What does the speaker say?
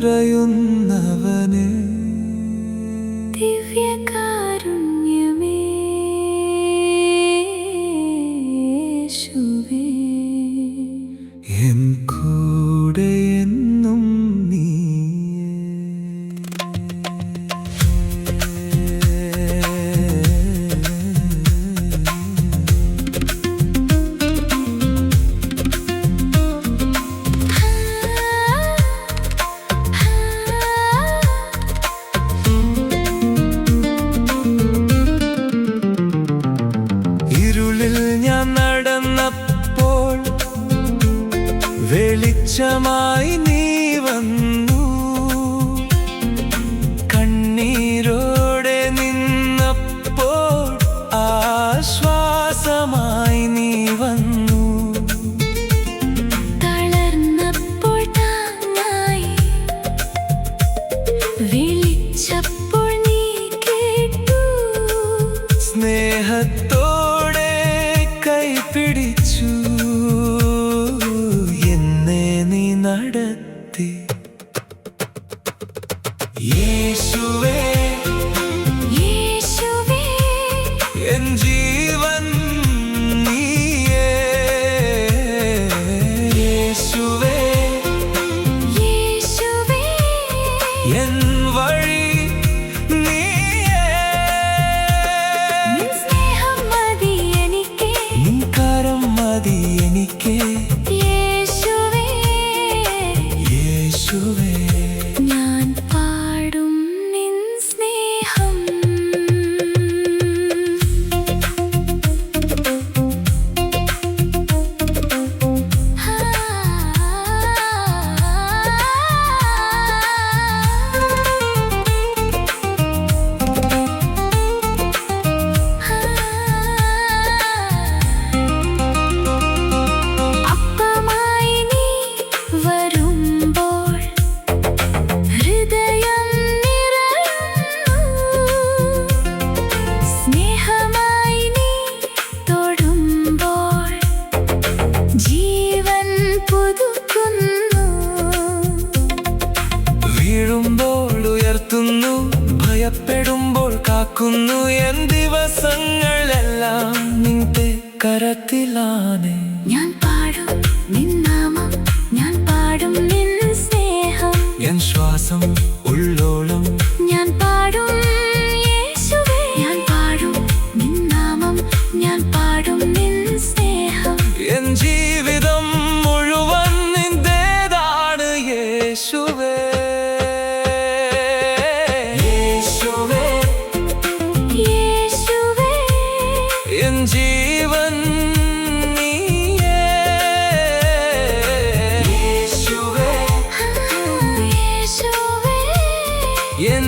നിറയുന്നവനെ ദിവ്യകാരുണ്യമേ യേശുവേ എൻ കൂടെ എന്നും നീ നടന്നപ്പോൾ വെളിച്ചമായി നീ വന്നു കണ്ണീരോടെ നിന്നപ്പോൾ ആശ്വാസമായി നീ വന്നു തളർന്നപ്പോൾ താങ്ങായി വിളിച്ചപ്പോൾ നീ കേട്ടു സ്നേഹത്തോടെ കൈപിടിച്ചു എന്നെ നീ നടത്തി യേശുവേ യേശുവേ എൻ ജീവൻ നീയേ യേശുവേ യേശുവേ എൻ വഴി നീയേ നിൻ സ്നേഹം മതി എനിക്ക് നിൻ കരം മതി എനിക്ക് യേശുവേ യേശുവേ ഞാൻ പാടും നിൻ സ്നേഹം അപ്പമായി നീ വരുമ്പോൾ ഹൃദയം നിറയുന്നു സ്നേഹമായി നീ തൊടുമ്പോൾ ജീവൻ പുതുക്കുന്നു വീഴുമ്പോൾ ഉയർത്തുന്നു ഭയപ്പെടുമ്പോൾ കാക്കുന്നു എൻ ദിവസങ്ങളെല്ലാം നിന്റെ കരത്തിലാണ് ഞാൻ പാടും നിൻ നാമം ഞാൻ പാടും നിൻ സ്നേഹം എൻ ശ്വാസം ഉള്ളോളം ഞാൻ പാടും യേശുവേ ഞാൻ പാടും നിൻ നാമം ഞാൻ പാടും നിൻ സ്നേഹം എൻ ജീവിതം മുഴുവൻ നിന്റേതാണ് യേശുവേ യേശുവേ യേശുവേ എൻ ജീവൻ നീയേ യേശുവേ യേശുവേ എൻ